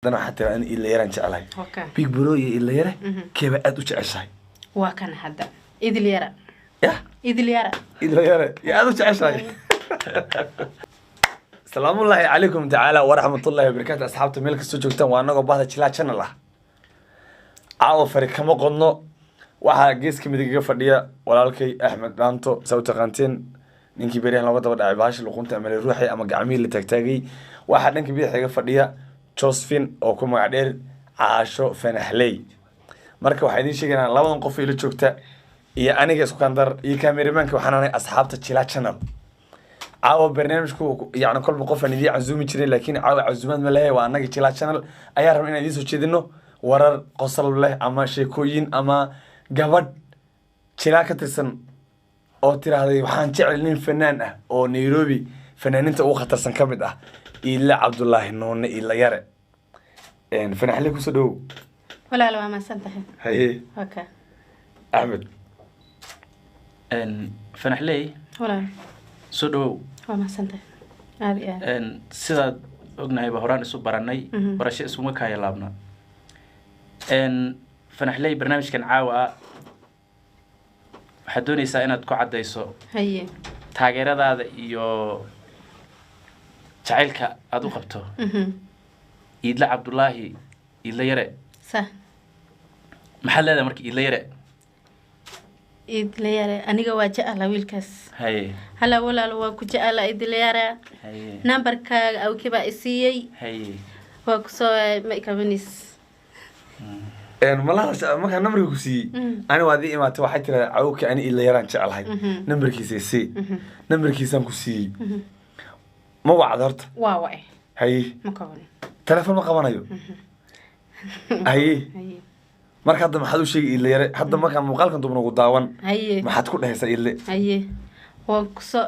أنا حتى أنا إلا يرى إن شاء الله بيك بروي إلا يرى كيف أدوش عشاي وكان حدا إذا يرى يا إذا يرى يا أدوش عشاي السلام الله عليكم تعالى ورحمة الله وبركاته أصحاب ملك السجوكتان وأنا قبضة تشيلات شن الله عاو فريق كم قلنا واحد جيس كم دقيقة فردية ولكن أحمد لانتو سوت قانتين نينكي بريح لو قطع عباش اللي كنت أعمل روحي أما جعميل اللي تحتاجي واحد نينكي بريح حاجة فردية جوزفين أو كم عدير عاشو فنحلي مركب واحدين شيء أنا لو نقف إلى شوكتا يا أنا جالس كندر يكاميري مانك وحنا أصحاب تشيلات شنل عاو برنامجكو يعني كل بقف أنا دي عزومي تشري لكن عاو عزومات ملاهي وأنا تشيلات شنل أيارم إن دي سوتشي دينه warar qosol leh ama sheekooyin ama gabadh jilaa ka tirsan oo tiraahday waxaan jecel nin fanaan ah oo Nairobi fanaaninta ugu khatarsan ka mid ah Ila Cabdullaahi Noone Ila Yare fanaxle ku soo dhaw walaalo waa maasantahay haye waka Ahmed fanaxle walaalo soo dhaw waa maasantahay aad sida ognahay ba horaan isu baranay barasho isuma kaaya laabna فنحلي برنامج كان عاوة حدوني ساينات كو عدايسو هي تاغيرا هذا يو جعيلك ادو قبتو يدلا عبد الله إلا يرى صح محل هذا مركي إلا يرى إلا يرى أنيقا واجه على ويلكس هاي هلا ولا لو كجا على إلا يرى هاي نمبرك أو كبا إسيي هاي وكسو ميكابنيس malaha marka numberku sii ani waadi imaatay waxa tira awka ani ila yaraan jecelahay numberkiisa sii numberkiisan ku sii ma wacd horta waa way haye ma qaban telefoon ma qabanayo haye marka hadda maxaad u sheegay ila yare hadda marka muuqaalkan dubna ugu daawan haye maxaad ku dhahaysaa ila haye waa ku soo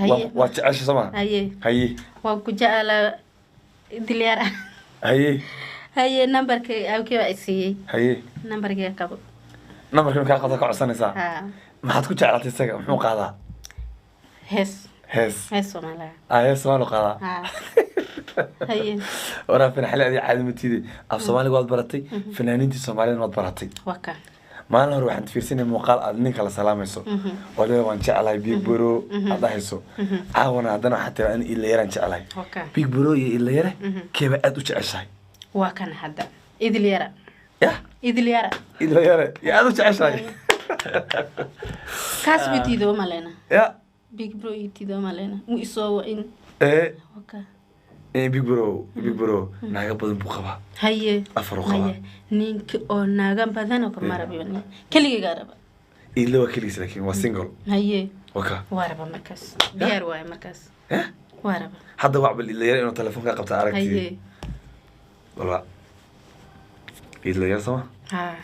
haye waa jecesha sama haye haye waa ku jecela dilyara haye haye numberka aw kiba isii haye numberka qabo numberka ka qada ka codsanaysaa ha maxaad ku jeclaatay isaga muxuu qaadaa hees Soomaaliya hees Soomaaliya qaadaa ha haye wara fanaxle adii caadimatiide af Soomaaliga waad baratay fanaaniintii Soomaaliyeed waad baratay waka maalin hore waxaan fiirsanay muuqaal aad ninka la salaamayso waliba waan jecelahay Big Bro adayso caawana hadana xataa aan ila yaraan jecelahay Big Bro iyo ila yare keeba aad u jeceshahay وكان حدا إذا يرى يا إذا يرى يا أدو تعيشاي كاس بيتيدو مالنا يا بيج برو يتيدو مالنا ويسوا إن إيه وكا إيه بيج برو ناقة بدن بقبة هاي أفرقها نينك أو ناقة بدن أو كمارا بيوني كلي جاربا إيه لو كليس لكن وسينجل هاي وكا واربا مركز ديار واي مركز إيه واربا حدا وعبل اللي يرى إنه تلفون كا قبت عارك هاي والله إلا يرى سما ها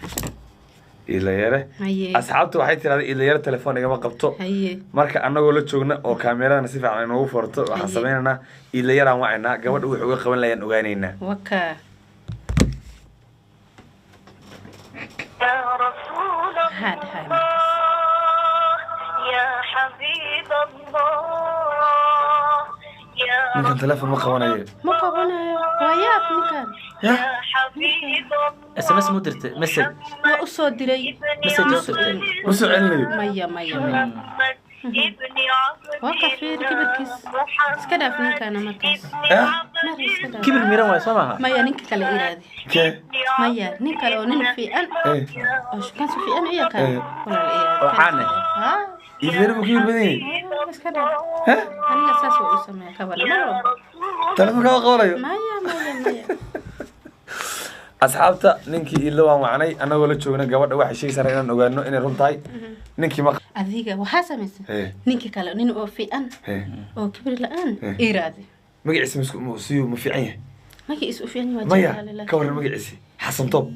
إلا يرى هاي أصحابته waxay tiraahday إلا يرى telefoon igama qabto هاي marka anagoo la joogna oo kaamirada si fiican inoo furto waxaan sameeynaa إلا يرى aan wacnaa gabadha wuxuu uga qaban lahayn ogaanayna وكا هاد يا حبيب الله يا ninkan telefoon ma qabanayo ما قبنا وياك مكان يا حبيب الله SMS مدرت مسج وأصود دري مسج أصدرت ma soo celinayo مية ابن عبد وقف في كبر كيس اسكدا في نينك أنا مركز كبر ميران واي سماها مايا نينك كلا إيرادي كيف مايا نينك لو نين في أن إيه أوش كان في أن إياك ولا الإيرادي وعاني ها إلا يرى بكير بدين اسكدا ها أنا أساس وأسمع كبر مرة telefoon ka qabanayo مايا asxaabta ninkii ila waan wacnay anagoo la joogna gabadha waxa sheegaysaa inaan ogaano inay run tahay ninkii ma adiga waxa sameysay ninkii kale nin oo fiican oo kibir la'aan إيرادي magaciisa ma siyo ma fiican yahay ماكي إسوا فيني maya ka waran magaciisa xasan toob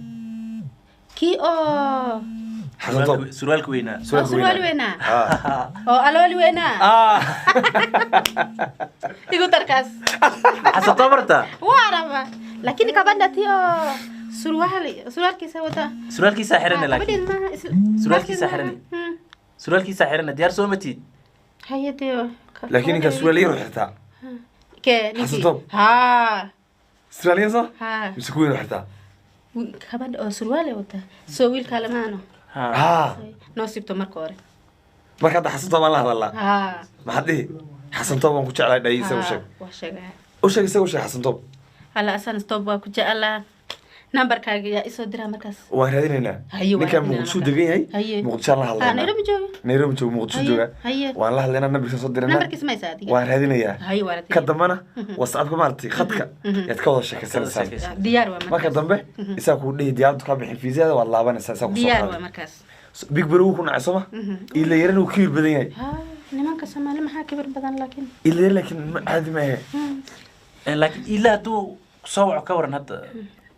كي أو xasan toob سروالك وينا سروال وينا أو ألوال وينا يقول تركاس حسن طبرتا واربا لكن كمان تيو سروال كيسا وتا سروالك ساحرني لكن سروالك ساحرني سروال سروالك ساحرني ديار سومتي هيا تيو laakiin ninka suuliyo ruuxta كي حسن طب. ها Australian soo ها mise ku weyn xirtaa kabadh oo surwaal wata soo wiilka lamaano ha noo sibto marka hore marka hadda xasan toob aan la hadalnaa ها maxaad dhihi xasan toob aan ku jeclahay dhayisa u sheeg waa sheegay u sheeg isaga u sheeg xasan toob hala asan stop waa ku jeclaa numberkaaga yaa isoo diraa markaas waan raadinaynaa Haye, waan ninkaan raadinaynaa muqdisho markaas. degan yahay Haye. muqdisho aan la hadlaynaa Nairobi jooga Nairobi jooga muqdisho Haye, jooga haye. waan la hadlaynaa nambarkiisa soo diranaa numberkiis ma isaa adiga waan raadinayaa haye waa ka dambana whatsappka maaragtay khadka yaad ka wada sheekaysanaysaan diyaar waa marka markaas dambe isaa kuu dhihi diyaaradu kaa bixin fiisada waad laabanaysaa isaa kusoo diyaar waa qaaday markaas big bro wuu ku nacay sooma ila yaran uu kibir badan yahay ها nimanka Soomaali maxaa kibir badan laakiin ila yar laakiin caadi ma ahe laakiin ilaa hadduu soo waco ka waran hadda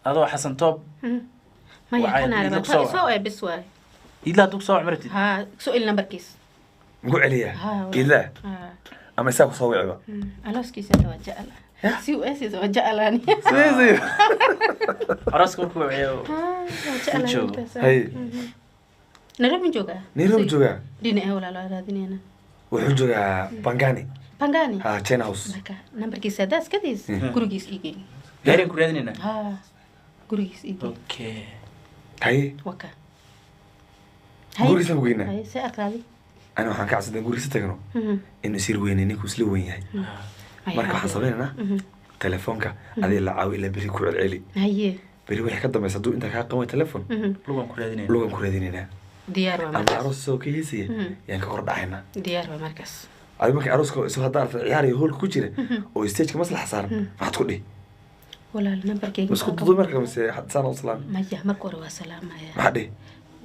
adoo xasan toob maya Waxay kana idinku rabaa soo soo ay bis waay ilaa hadduu soo waco maratid ها soo il numberkiis mugu celiyaa ها ila ها ama isaa kusoo wiciba alooskiisa waa jecel si uu eesiis waa jecelaani sidee arooska markuu waciyo waa joogo. jecelaani hay Nairobi jooga Nairobi joogaa dhinaca walaalo raadinayna wuxuu joogaa Pangani Pangani ha China House marka numberkiisa daas kadiis gurigiis iigeen gaarigan ku raadinaynaa ها gurigiis iigeen okay hay waka gurigiisa weynaa hay si arkaadi ana waxaan ka cabsaday gurigiisa tagno in isir weynay ninku isla weyn yahay marka waxaan samaynaynaa telefoonka adii la caawi ila beri ku celceli haye beri wixii ka dambaysa hadduu intaa kaa qaban telefoon lugan ku raadinaynaa lugan ku raadinaynaa diyaar waa ama markaas aroos soo ka heesaya yaan ka kor dhacaynaa diyaar waa markaas adi markii arooska isoo haddaa arta ciyaar iyo hoolka ku jira oo stageka maslaxa saaran maxaad ku dhihi walaal numberkayga masku dudu marka mise xadisaan u salaam maya marka hore waa salaamaya maxaa dhihi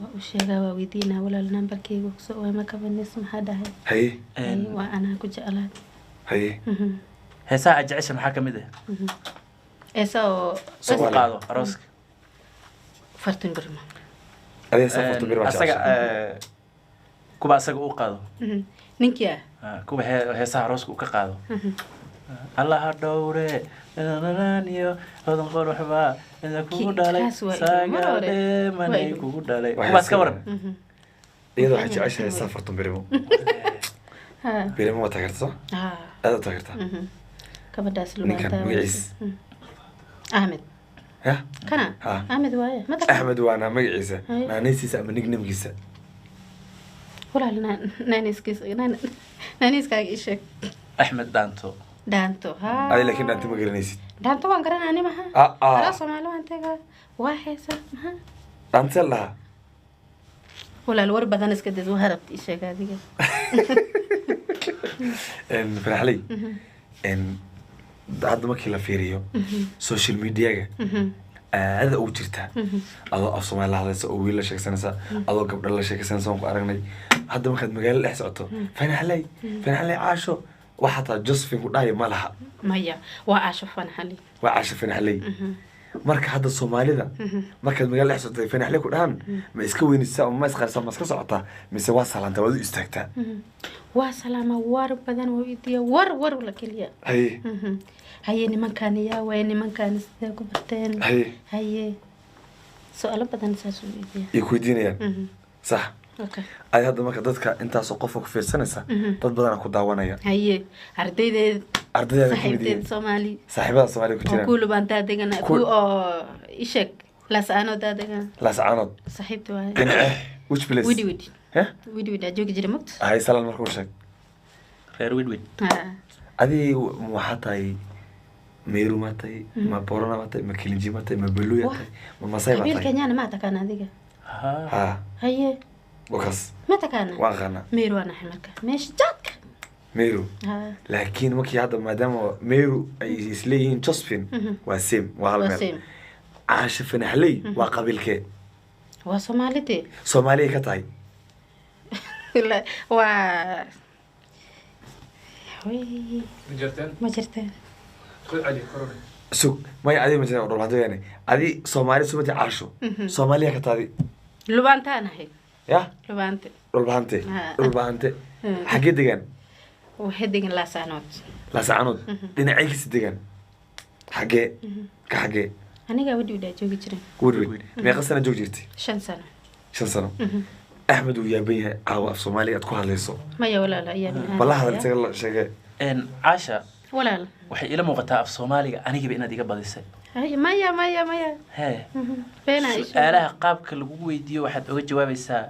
waa u sheegaa waa weydiinaa walaal numberkayga kusoo waa ma kabanis maxaa dhahay haye Haye, waa anaa ku jeclaad haye heesaha aad jecesha maxaa ka mid ah eesa oo Soo u qaado arooska fartin birma adee safarta bir baa asaga jecesha kuwa asaga u qaado ninkii ah kuwa heesaha arooska uu ka qaado allaha dhowre iyo hodan qoruxba ida kugu dhalay kaas waa idin mar hore. saagadeemanay Waa idin. kugu dhalay Waxay kuwaas ka sawir. waran iyadoo waxay jeceshahay safarta birimo ha birimo waa taageerta soo ha aad u taageerta gabadhaas ninkan lumaata magaciis Ahmed ya kana Ha. Ahmed waaye ma taqa axmed waana magaciisa Haye. naanaysiisa ama nicknamekiisa walaal naaniskaaga ii sheeg axmed dhaanto dhaanto ha adi laakiin dhaanta ma garanaysid dhaanto waan garanaa ani maha Ah, ah. alaa Soomaali waan tagaa waa heesa maha dhaantee lahaa walaal war badan iska dad waa rabta ii sheeg adiga faraxley hadda markii la fiiriyo social mediaga aada ugu jirtaa adoo af Soomaali la hadlaysa oo wiil la sheekaysanaysa adoo gabdho la sheekaysanaysa waan ku aragnay hadda markaad magaalo dhex socoto fanaxley caasho waxa taa Josephine ku dhahay ma laha maya waa ashafan xali waa caasho fanaxley marka hadda Soomaalida markaad magaalo dhex socoto fanaxley ku dhahan ma iska weynaysaa ama ma isqarsaa ma iska socotaa mise waa salaanta waad u istaagtaa waa salaama war badan oo idiya war la kaliya haye haye nimankaan yaa way nimankaan sidee ku barteen haye haye su'aalo badan saas u idiya iyo ku weydiinayaan sax okay ay hadda marka dadka intaas oo qof ku fiirsanaysa dad badan ku daawanaya haye ardaydeed ardayda saxiibteed Soomaali saaxiibada Soomaaliya ku oo jiraan kuulu baan daadegana ku oo ishek la saano daadegana la sacanod saxiibta waaye which place widi ha widi joogi jira mugta ay salan markuu sheeg reer widwid ha adi waxa tahay meeru ma tahay ma borona ma tahay ma kilinji ma tahay ma beluya tahay ma masay ma qabiil tahay Kenyana ma taqaan adiga ha haye wakas ma taqaan waan qana meeru waa naxay marka meesha jadka meeru ha laakiin markii hadda maadaama meeru ay isleeyihiin Josephine waa same waa hal meel wasim caasho fanaxley waa qabiilkee waa Soomaalide Soomaaliya ka tahay waa ma jirteen sug maya adi ma jiraan oo dhulbaanto yaani adi Soomaali sumati caasho Soomaaliya ka taadi lubaantaan ahay ya lubaante dhulbaante Ah. dhulbaante xagee degaan waxay degan laasaanood laasacanood dhinacay kasi degaan xagee ka xagee anigaa wadhi wadhaa joogi jiren wedwed meeqa sana joog jirtay 5 sano 5 sano axmed uu yaaban yahay caawa af Soomaaliya aad ku hadlayso maya walaala ayaa balla hadal isaga la sheegay caasha walaal waxay ila muuqataa af Soomaaliga anigiba inaad iga badisay hay maya hee beena su'aalaha qaabka lagu weydiiyo waxaad uga jawaabaysaa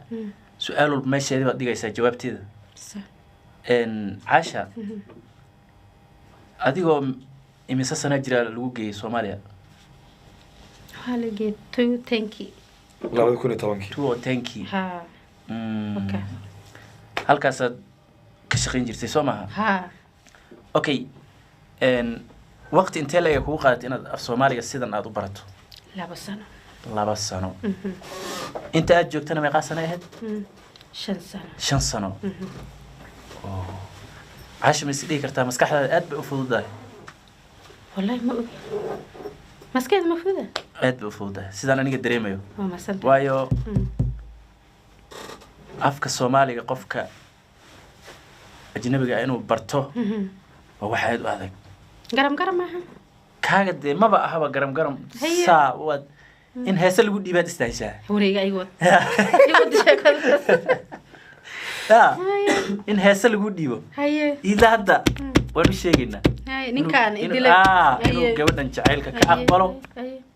su'aal walba meesheeda baad dhigaysaa jawaabteeda Caasha adigoo imise sana jira lagu geeyay Soomaaliya halgeed 210 2010 ha okay halkaasaad ka shaqayn jirtay soo maaha ha okay waqti intee la kugu qaadatay inaad af Soomaaliga sidan aad u barato 2 sano inta aad joogtana meeqa sano ahayd 5 sano Caasha ma isdhihi kartaa maskaxdaada aad bay u fududahay wallahi ma ogi maskaxda ma fududa aad bay u fududahay sidaan aniga dareemayo waa masanta waayo afka Soomaaliga qofka ajnabiga inuu barto waa wax aad u adag garam maaha kaaga de maba ahaba garam saa wad in heesa lagu dhiibaad istaaysaa wareega aygo in heesa lagu dhiibo haye ila hadda waan u sheegaynaa haye ninkaan idilay inuu gabadhan jacaylka ka aqbalo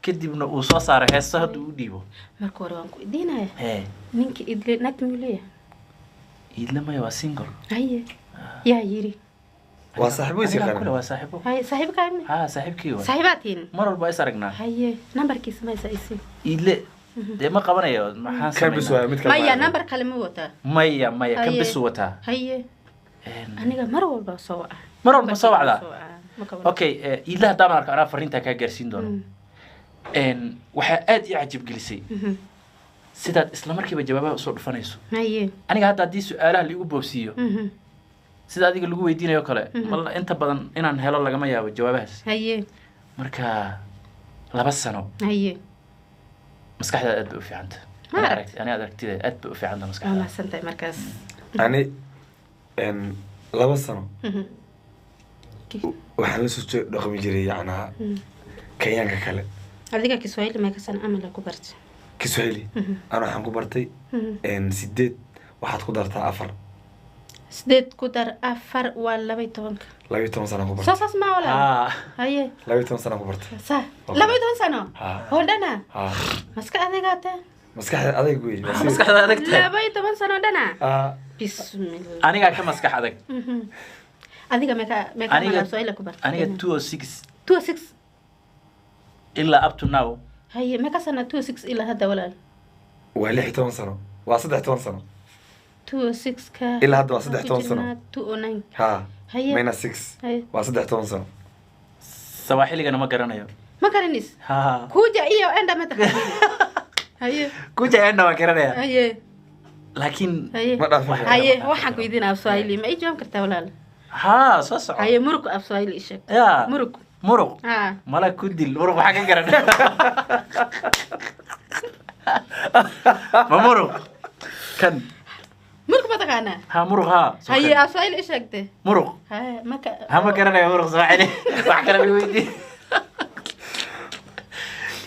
kadibna uu soo saaro heesa haduu u dhiibo marka hore waan ku idinaya ninka idilay nagmuliya idlamay waa single haye yaa yiri waa saaxiibkiisa kale waa saaxiibo haye saaxiibkaan saaxiibkii waa saaxiibatiin mar walba is aragnaa haye numberkiisa ma isii idle de ma qabanayo maxaan sameeyaa maya number kale ma wata maya kan bisu wata haye aniga mar walba soo wacda okay idle hadda marka ana fariinta ka gaarsiin doono waxa aad i cajib gelisay sidaad isla markiiba jawaabaha soo dhufanayso haye aniga hadda hadii su'aalaha la igu boobsiyo sida adiga lagu weydiinayo kale mal inta badan inaan helo lagama yaabo jawaabahaas haye marka 2 sano haye maskaxda aad u fiicanta ana aragtida aad u fiicanta maskaxda ma santay markaas ani 2 sano waxaan la soo dhaqmi jiray yacna Kenyaanka kale adiga Kiswahili ma ka san amal ku bartay Kiswahili ana waxaan ku bartay 8 waxaad ku dartaa 4 8 ku dar 4 waa 12 sano ku bartay saas ma wala haye 12 sano ku bartay صح 12 sano hodana maskaxda adag wey maskaxda adag 12 sano dana bismillah aniga ka maskax adag adiga ma su'aal ku bartay aniga 206 illa up to now haye ma ka sana 206 ila hadda walaal waa 16 sano waa 13 sano 206 ka ila hadda waa 13 sano 209 ha haye minus 6 waa 13 sano sawaaxiligana ma garanayo ma garanis kuja iyo enda ma taqaan haye kuja enda ma garanaya haye laakiin ma dhaafay haye waxaan ku idin Afsoomaali ma ijoon kartaa walaal soo soco haye murug Afsoomaali ishaq murug mala ku dil murug waxa ka garanay ma murug kan murug ma taqaana murug haye Afsoomaali ishaqte murug ma garanaya murug Soomaali wax kale weydii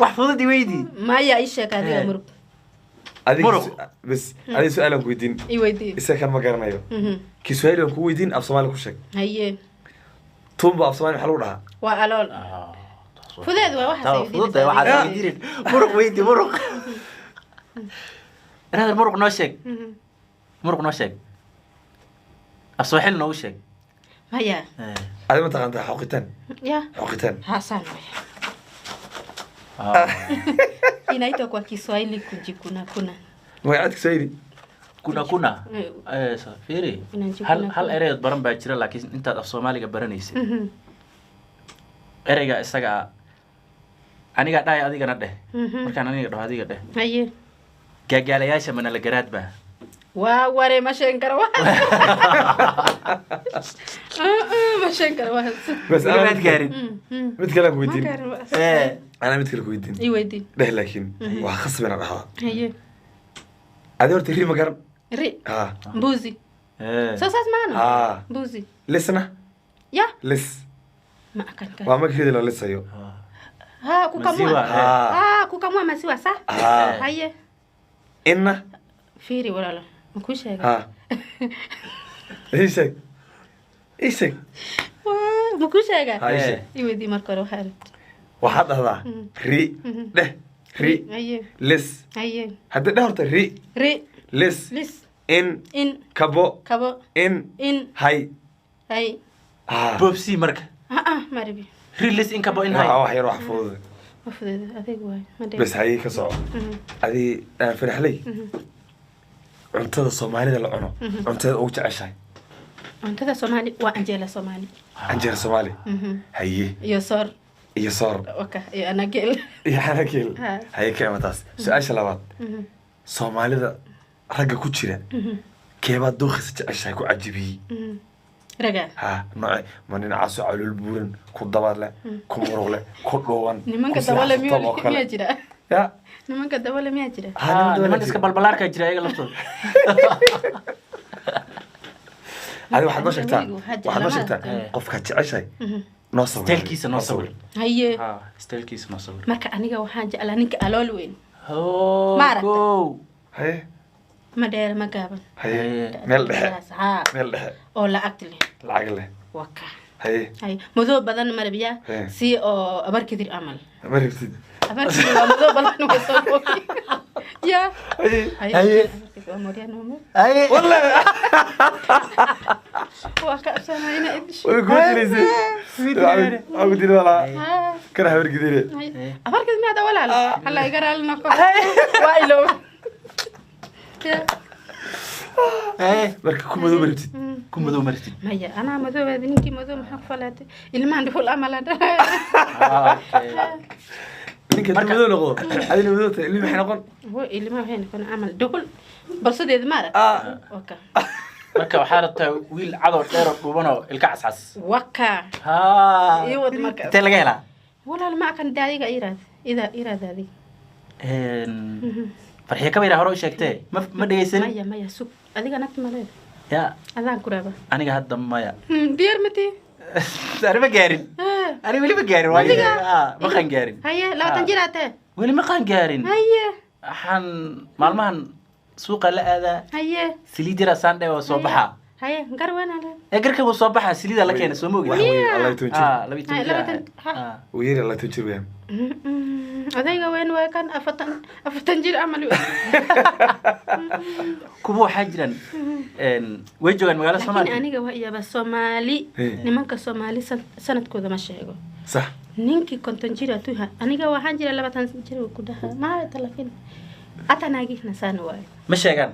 wax fudud weydii maya ishaq adiga murug adiga bas adiga su'aalan ku weydiin weydii isa kan ma garanayo Kiswahili ku weydiin af Soomaali ku sheeg haye tumba af Soomaali waxa lagu dhahaa waa alool fudeed waa waxa saydiin murug weydii murug raad murug noo sheeg af Soomaali noo sheeg maya adiga ma taqaantaa xoqitaan hasan inaitwa kwa Kiswahili kujikuna magaca Kiswahili kuna safiri hal ereyd baran baa jira laakiin intaad af Soomaaliga baranaysid ereyga isaga aniga dhaay adigana dheh markaan aniga dhaho adiga dheh haye gaagaalayaasha mana la garaad baa waa ware ma sheegan karo ma sheegan karo bas ana gaarin mid kale ku weydiin ana mid kale ku weydiin weydiin dheh laakiin waa khasbina dhaxda haye adi horta ri ma garan mbuzi sasas maana mbuzi lisna ya lis ma akan ka waa markii la lisayo kukamua masiwa sa haye inna fiiri walaalo ma ku sheegay isheg ma ku sheegaa haye iweydii marka hore waxaa rabta waxaad dhahdaa ri dheh ri haye lis haye hadda dheh horta ri ri lis lis in in kabo kabo in in hay hay boobsi marka maribi rilis in kabo in hay wax yar wax fudud wafudeeda adeeg waay bas haye ka soco adii faraxley cuntada soomaalida la cuno cuntada ugu jeceshahay cuntada soomaali waa anjeela soomaali anjeera soomaali haye iyo soor waka iyo anageel haye ka imataas su-aasha labaad soomaalida ragga ku jira keebaad dookhisa jeceshahay ku cajibiyey raga nooce ma dhinacaasoo calool buuran ku dabad leh ku muruq leh ku dhuuban nimanka dabale miyaa jira ya nimanka dabale miyaa jira nimanka iska balbalaarka jira ayaga laftooda adi waxaad noo sheegtaa qofkaad jeceshahay noo sawir steelkiisa noo sawir haye steelkiisa noo sawir marka aniga waxaan jeclaa ninka alool weyn haye ma dheer ma gaaban haye meel dhexe oo lacag leh waka haye madow badan marabiya si oo abarkidir amal ma rabtid abarkidir waa madow badan waa soo koobi ya haye wallahi waa ka absanayna idish way goojinaysay agu diri wala kana habarkidire abarkidir miyaad walaal halla igaraalna ko waa ilo marka ku madow martid ku madow martid maya anaa madoobaad ninkii madow maxaa ku falaatay ilmahan dhul amala ninka madow noqdo adina madow tahay ilmi maxay noqon ilmaha waxay noqon amal dhul balsadeed maarag waka marka waxaa rabtaa wiil cadow dheer oo dhuuban oo ilka cascas waka iyo wad marka intee laga helaa walaal ma akan daadiga iraadaadi farxiyo kabayra hore u sheegtee ma dhegaysanin maya sug adiga nagta maleed ya adaan ku raaba aniga hadda maya diyaar mati ani ma gaarin ani weli ma gaarin ma qaan gaarin haye 20 jir aatee weli ma qaan gaarin haye waxaan maalmahan suuqa la aadaa haye saliid yara saandhe oo soo baxa haye garwana le garka wuu soo baxa saliida la keenay soo moogi Allah tunjir wiir Allah tunjir weyn adayga weyn waa kan afatan jir amal kuwa waxaa jiraan way joogaan magaalada Soomaaliya laakiin aniga waa iyaba Soomaali nimanka Soomaali sanadkooda ma sheego sax ninkii konton jir atuha aniga waxaan jira 20 jir ku dhaha ma laakiin atanaagi nasaan waay ma sheegaan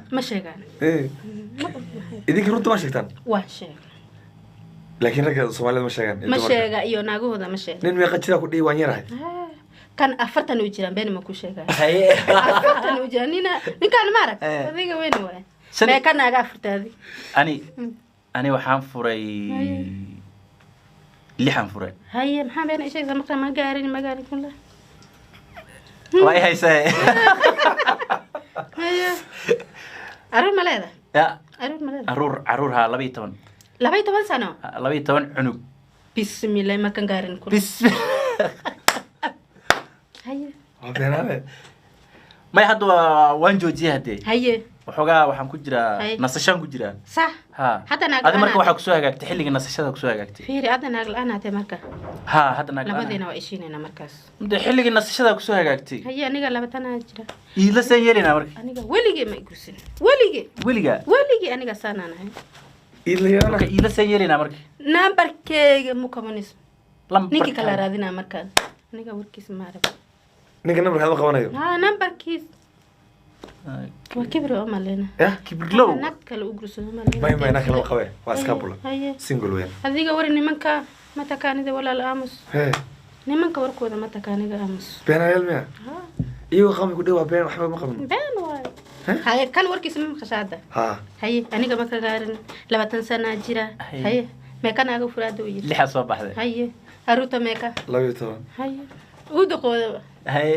idinka runta ma sheegtaan waa sheeg laakiin ragga Soomaalida ma sheegaan ma sheega iyo naagahooda ma sheeg nin meeqa jira ku dhii waan yarahay kan 40 u jiraan been ma ku sheegaa haye 40 u jiraan ninkan ma arag adiga weyn waay ma kan naaga 40 ani waxaan furay lixan furay haye maxaa been isheegay marka ma gaarin kullah way haysay haye arur maleeda ya arur maleeda arur ha 12 sano 12 cunug bismillah ma kan gaarin kullah haye wabeenaale may hadda waan joojiyay hadee haye waxoogaa waxaan ku jiraa nasashaan ku jiraa صح hadda naag adi marka waxaa kusoo hagaagtay xilliga nasashada kusoo hagaagtay fiiri hadda naag la-aan aatay marka hadda naag labadiina waa ishiinayna markaas xilligii nasashada kusoo hagaagtay haye aniga labatanaa jira iila saan yeelinaa marka aniga weligee ma igusin weligee aniga saanaan ahay iila saan yeelinaa marka nambarkeyga mukabanis ninkii kala raadinaa markaan aniga warkiis ma arag ninka nambarkaad ma qabanayo nambarkiis waa kibir oo malena kibirlow nag kale u gursado malena may nag kale u qabe waa scapula single weyn adiga wari nimanka ma takaanida walaal aamus nimanka warkooda ma takaanida aamus beenayal miya iyo qami ku dhawaa been waxba ma qabno been waay haye kan warkiis ma khashaada haye aniga ma ka gaarin 20 sano jira haye meeka naaga furaado iyo lixa soo baxday haye haruta meeka 12 haye u daqooda haye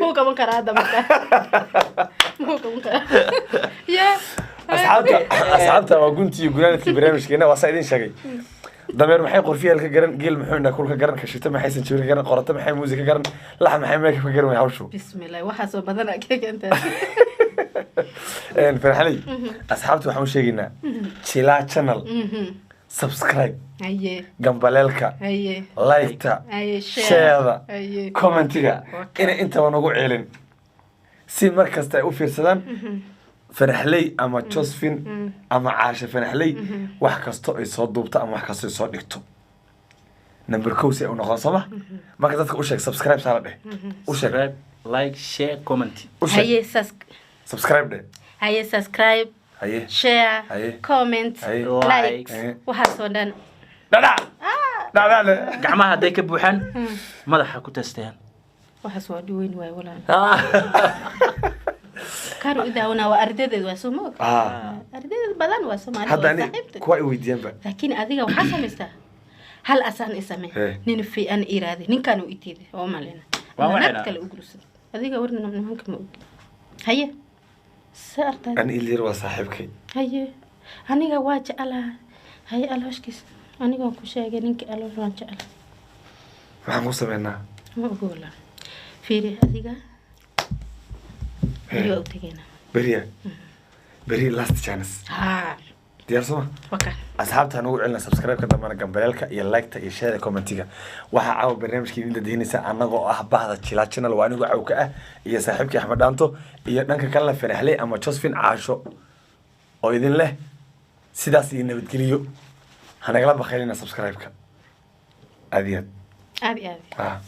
مو كمان كرادة يا أصحابته وقنتي يقولون في برنامج كنا وصايدين شقي ضمير محي قرفيه لك جرن جيل محونا كل كجرن كشيته محي سنشوري جرن قرطة محي موسيقى جرن لحم محي ماك في جرن يحوشوا بسم الله وحاسو بدنا كيك أنت في الحالي أصحابته وحوش شقينا شيلا channel subscribe haye gambaleelka haye like-ta haye sheeda haye commentiga Okay. inay intaba nagu celin si mar kasta ay u fiirsadaan fanaxley ama Josephine ama Caasha fanaxley wax kasto ay soo duubto ama wax kasto ay soo dhigto number 2 si ay u noqon sama marka dadka u sheeg subscribe saala dheh u sheeg subscribe like share comment u sheeg haye subscribe dheh haye subscribe haye share Haye. comment Haye. like Haye. waxaasoo dhan dhadha dhadha gacmaha hadday ka buuxaan madaxa ku testeen waxaas waa dhiweyn waay walaan kaaru idaawana waa ardadeed waa soo moog ardadeed badan waa Soomaali hadda waa ani saaxiibta kuwa ay weydiiyanba laakiin adiga waxaa samaystaa hal asaan isame nin fiican iraade ninkaan u itiide oo malena Waa waxayna. nabad kale u guursan adiga warna nimanka ma og haye saarta ani ilir waa saaxiibkay haye aniga waa jecelahay haye alooshkiis aniga waan ku sheegay ninka aloosh waan jecelahay maxaan ku sameynaa ma ogola fiiri adiga beri waa u tegeynaa beri last chance haa diyaar soma waka asxaabta nagu celina subscribe-ka dhammaan gambaleelka iyo like-ta iyo share commentiga waxa caawa barnaamijkii idin dadinaysa anagoo ah bahda Jila channel waa anigu cawka ah iyo saaxiibkii Axmed Dhaanto iyo dhanka kale Fanaxley ama Josephine Caasho oo idin leh sidaas iyo nabadgeliyo hanagala bakhaylina subscribe-ka aad aadi ah